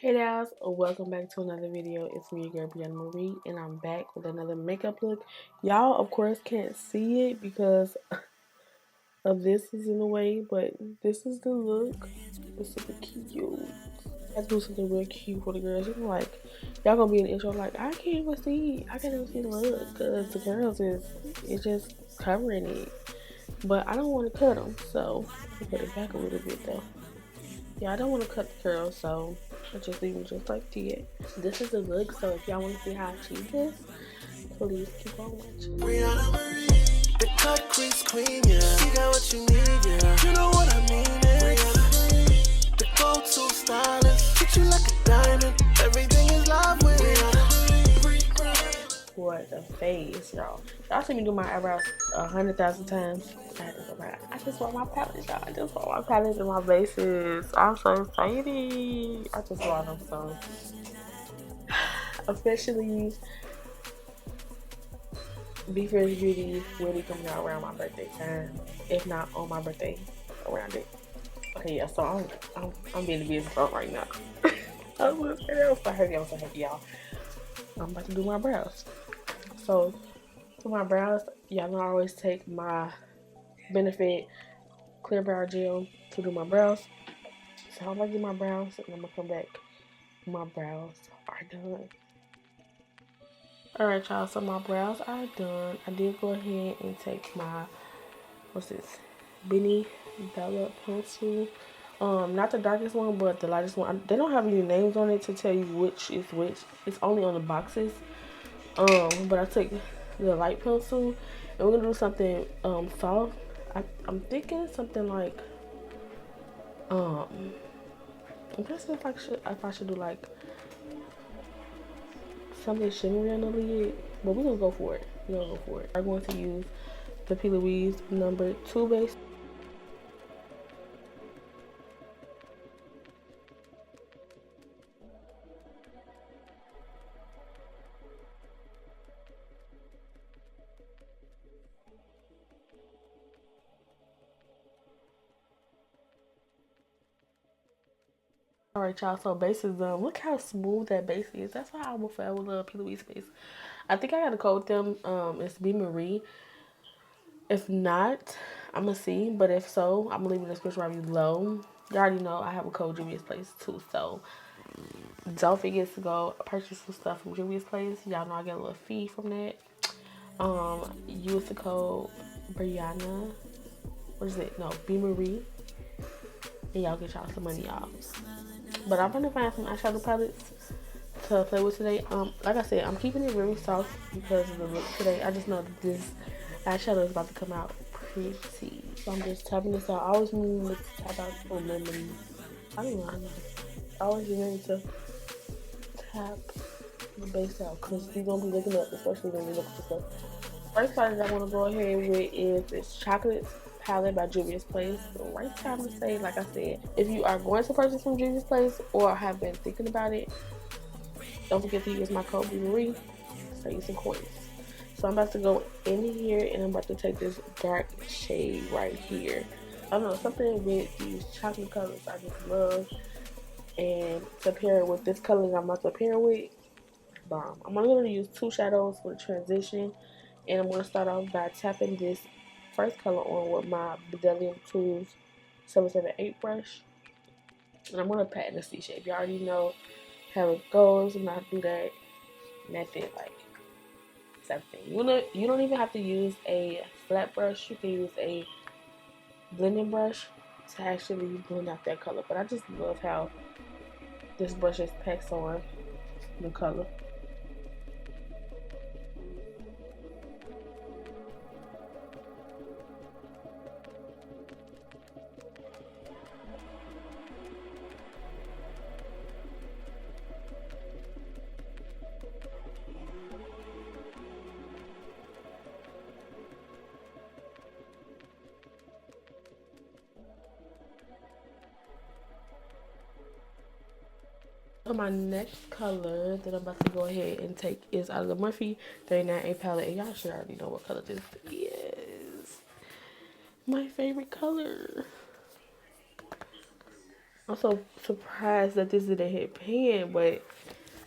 Hey guys, welcome back to another video. It's me, your girl Briana Marie, and I'm back with another makeup look. Y'all, of course, can't see it because of this is in the way, but this is the look. It's super cute. I have to do something real cute for the girls. You know, like, y'all gonna be in the intro like, I can't even see the look because the girls it's just covering it. But I don't want to cut them, so I put it back a little bit though. Yeah, I don't want to cut the curls, so I just leave them just like that. This is the look, so if y'all want to see how I achieve this, please keep on watching. Briana Marie, the cut crease queen, yeah. You got what you need, yeah. You know what I mean, yeah. Briana Marie, the go-to stylist. Treat you like a diamond. Everything is love with Briana Marie. What a face, y'all. Y'all see me do my eyebrows 100,000 times. I just want my palette, y'all. I just want my palette and my bases. I'm so excited. I just want them so. Officially, Be Fresh Beauty will be coming out around my birthday time. If not on my birthday, around it. Okay, yeah, so I'm being the business phone right now. I'm so happy, y'all. I'm about to do my brows. So, for my brows, y'all know I always take my Benefit Clear Brow Gel to do my brows. So, I'm about to do my brows, and I'm gonna come back. My brows are done. Alright, y'all, so my brows are done. I did go ahead and take my, what's this, Benny Bella pencil. Not the darkest one, but the lightest one. They don't have any names on it to tell you which is which. It's only on the boxes. But I took the light pencil, and we're gonna do something soft. I'm thinking something like I'm guessing if I should do like something shimmery on the lid, but we're gonna go for it. I'm going to use the P. Louise #2 base. Alright, y'all, so base is done. Look how smooth that base is. That's why I will forever love P. Louise base. I think I got a code with them. It's B Marie. If not, I'm gonna see. But if so, I'm gonna leave in the description right below. You already know I have a code Juvia's Place too. So don't forget to go purchase some stuff from Juvia's Place. Y'all know I get a little fee from that. Use the code Briana. What is it? No, B Marie. And y'all get y'all some money, y'all. But I'm gonna find some eyeshadow palettes to play with today. Like I said, I'm keeping it very soft because of the look today. I just know that this eyeshadow is about to come out pretty. So I'm just tapping this out. I always mean to tap out for lemon. I don't know. I always remember to tap the base out because you're gonna be looking up, especially when you look for stuff. First palette I want to go ahead with is this chocolate palette by Juvia's Place. The right time to say, like I said, if you are going to purchase from Juvia's Place or have been thinking about it, don't forget to use my code Marie. Save some coins. So I'm about to go in here and I'm about to take this dark shade right here. I don't know, something with these chocolate colors I just love. And to pair it with this color that I'm about to pair with, bomb. I'm only going to use two shadows for the transition. And I'm going to start off by tapping this first color on with my Bedazzling Tools 778 brush. And I'm going to pat in the C shape. You already know how it goes. I'm not do that method like something. You don't even have to use a flat brush. You can use a blending brush to actually blend out that color. But I just love how this brush just packs on the color. So my next color that I'm about to go ahead and take is out of the Morphe 39A palette. And y'all should already know what color this is. My favorite color. I'm so surprised that this didn't hit pan, but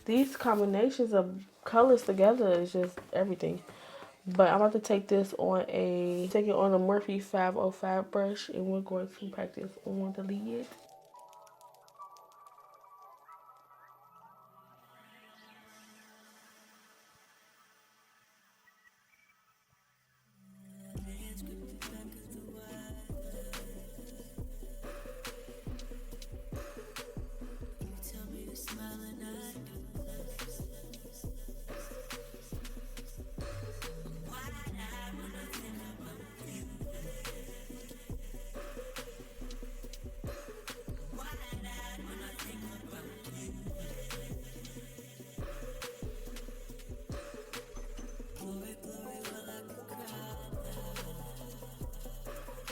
these combinations of colors together is just everything. But I'm about to take this on take it on a Morphe 505 brush, and we're going to practice on the lid.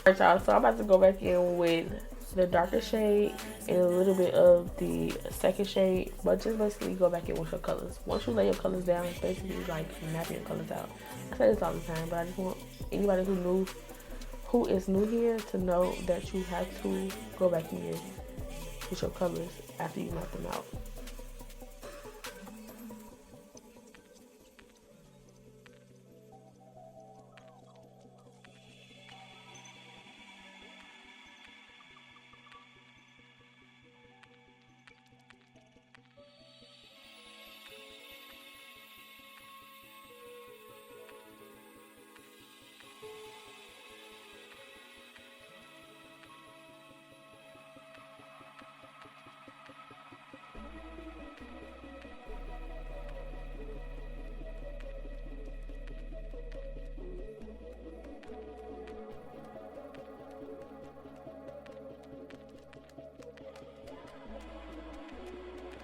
Alright, y'all, so I'm about to go back in with the darker shade and a little bit of the second shade, but just basically go back in with your colors. Once you lay your colors down, it's basically like mapping your colors out. I say this all the time, but I just want anybody who is new here to know that you have to go back in with your colors after you map them out.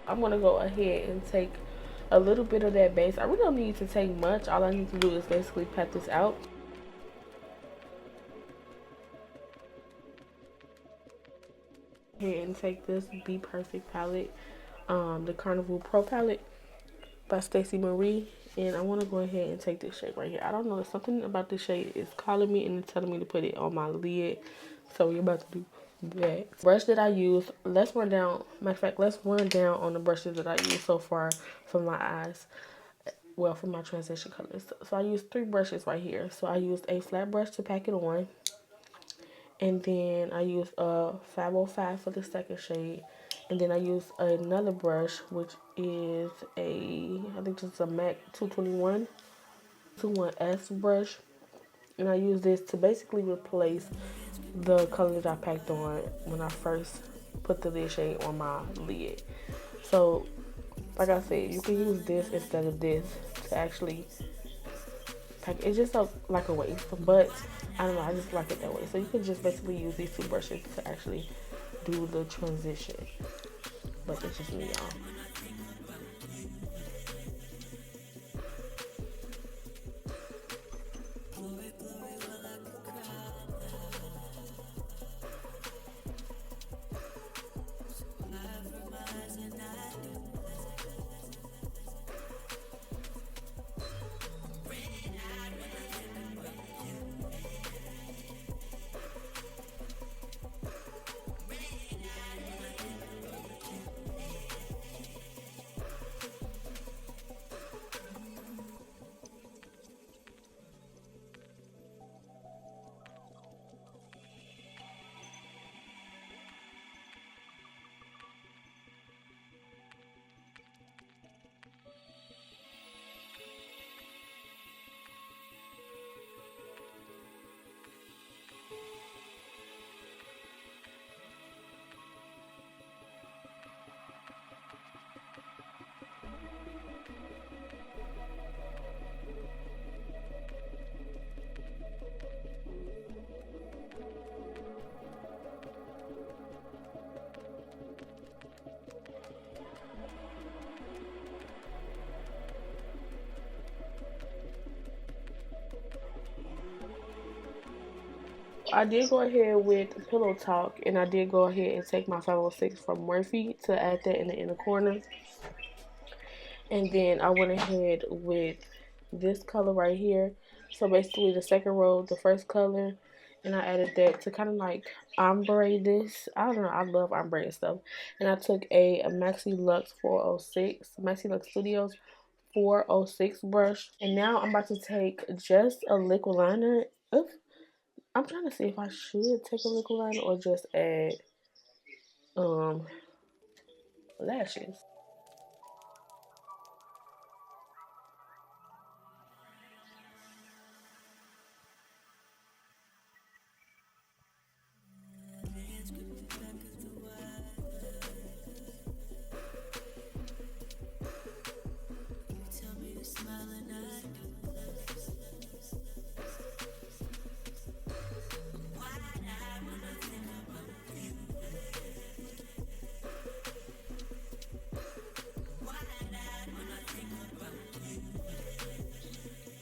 I'm gonna go ahead and take a little bit of that base. I really don't need to take much. All I need to do is basically pat this out. Here and take this Be Perfect palette, the Carnival Pro palette by Stacey Marie, and I want to go ahead and take this shade right here. I don't know, something about this shade is calling me and it's telling me to put it on my lid, so we're about to do that. Brush that I use, let's run down, matter of fact, let's run down on the brushes that I use so far for my eyes, well, for my transition colors. So I used 3 brushes right here. So I used a flat brush to pack it on, and then I used a 505 for the second shade, and then I used another brush, which is I think it's a MAC 221S brush, and I use this to basically replace the color that I packed on when I first put the lid shade on my lid. So, like I said, you can use this instead of this to actually pack. It's just like a waste, but I don't know, I just like it that way. So you can just basically use these 2 brushes to actually do the transition. But it's just me, y'all. I did go ahead with Pillow Talk, and I did go ahead and take my 506 from Morphe to add that in the inner corner. And then I went ahead with this color right here. So basically the second row, the first color, and I added that to kind of like ombre this. I don't know, I love ombre and stuff. And I took a Maxi Lux 406, Maxi Lux Studios 406 brush. And now I'm about to take just a liquid liner. If I'm trying to see if I should take a liquid liner or just add um lashes.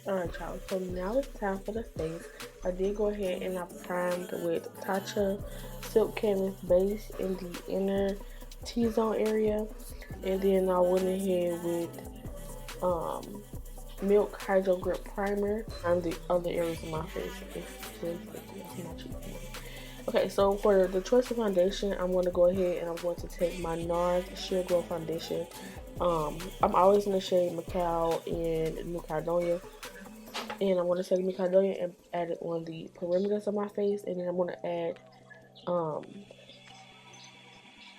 Alright, y'all. So now it's time for the face. I did go ahead and I primed with Tatcha Silk Canvas Base in the inner T-zone area. And then I went ahead with um, Milk Hydro Grip Primer on the other areas of my face. Okay, so for the choice of foundation, I'm going to go ahead and I'm going to take my NARS Sheer Glow Foundation. I'm always in the shade Macau and New Caledonia. And I'm going to take New Caledonia and add it on the perimeters of my face. And then I'm going to add um,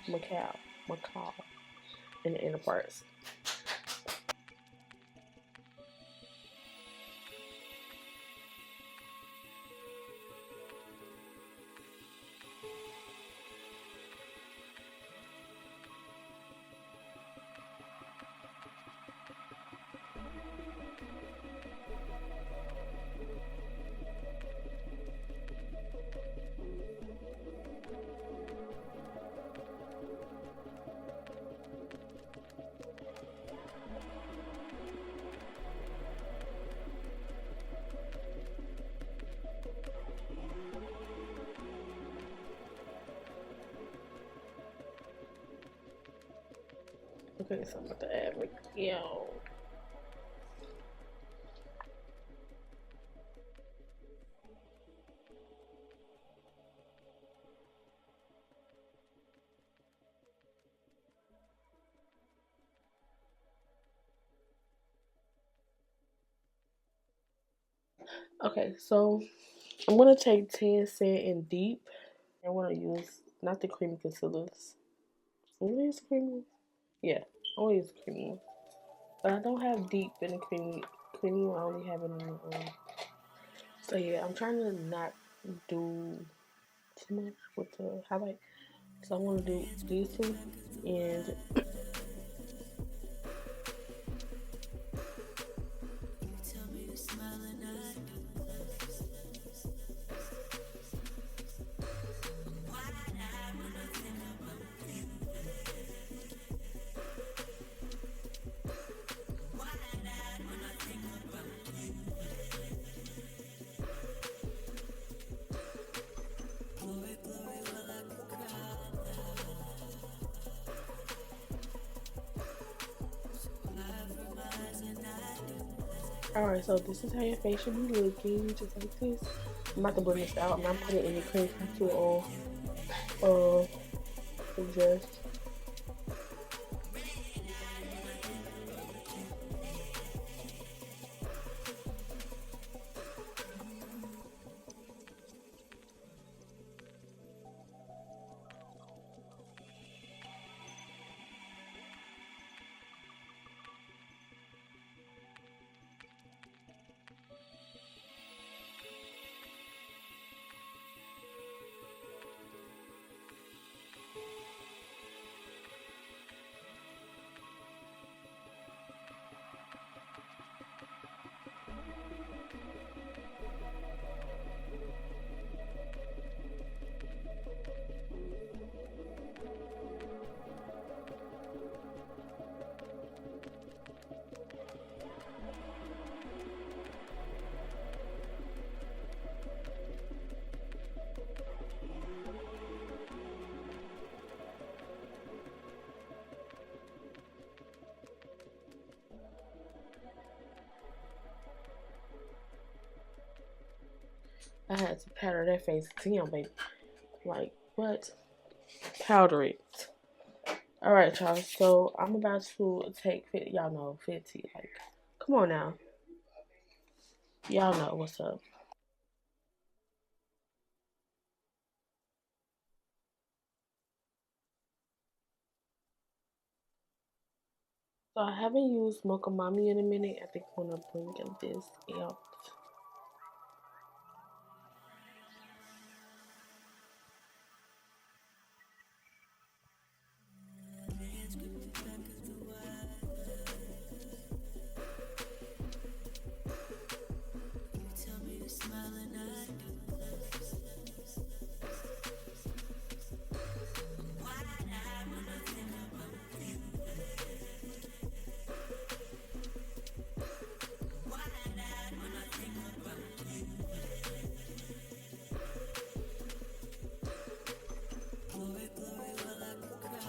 Macau in the inner parts. Okay, so I'm about to add Macau. Okay, so I'm gonna take 10 Cent and Deep. I want to use not the creamy concealers. Will I use the creamy one? Yeah, I want to use the creamy one. But I don't have Deep in the creamy one. I only have it in the So yeah, I'm trying to not do too much with the highlight. So I want to do these two and alright, so this is how your face should be looking, just like this. I'm about to blend this out and I'm putting it in the cream contour on just I had to powder that face. Damn, baby. Like, what? Powder it. Alright, y'all. So, I'm about to take, y'all know, 50. Like, come on now. Y'all know what's up. So, I haven't used Mocha Mami in a minute. I think I'm going to bring this out.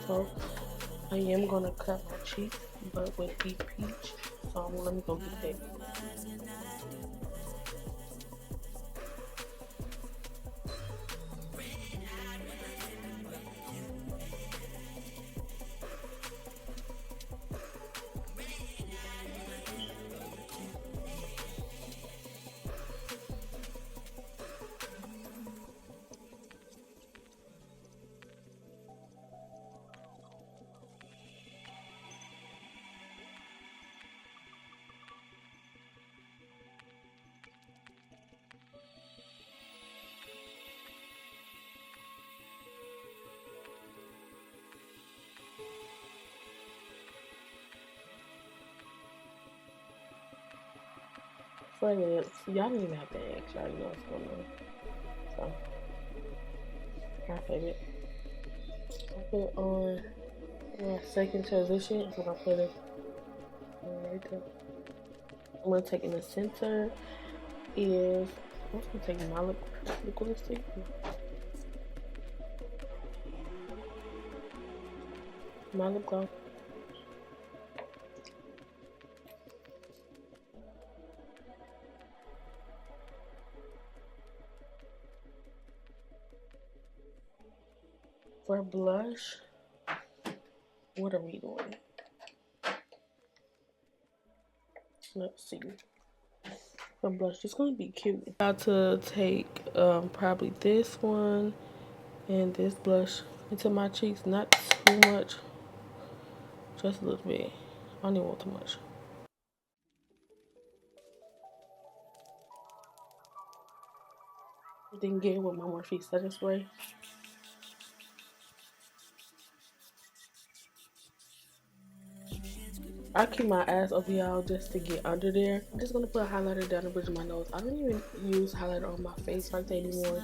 So, I am going to cut my cheeks, but with deep peach. So, let me go get that. For lips, y'all don't even have to ask. Y'all know what's going on. So, my favorite. I put it on my second transition. So, I put it right there. I'm going to take in the center is, I'm just going to take my liquid lipstick. My lip gloss. For blush, what are we doing? Let's see. For blush, it's gonna be cute. About to take probably this one and this blush into my cheeks. Not too much, just a little bit. I don't even want too much. Then get it with my Morphe setting spray. I keep my ass over y'all just to get under there. I'm just gonna put a highlighter down the bridge of my nose. I don't even use highlighter on my face like that anymore.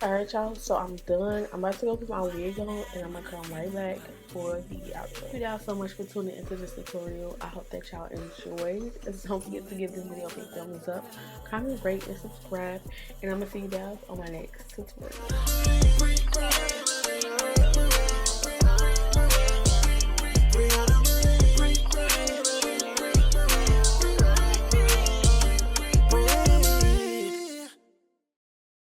Alright, y'all, so I'm done. I'm about to go put my wig on and I'm gonna come right back for the outro. Thank y'all so much for tuning into this tutorial. I hope that y'all enjoyed. And don't forget to give this video a big thumbs up, comment, rate, and subscribe. And I'm gonna see you guys on my next tutorial.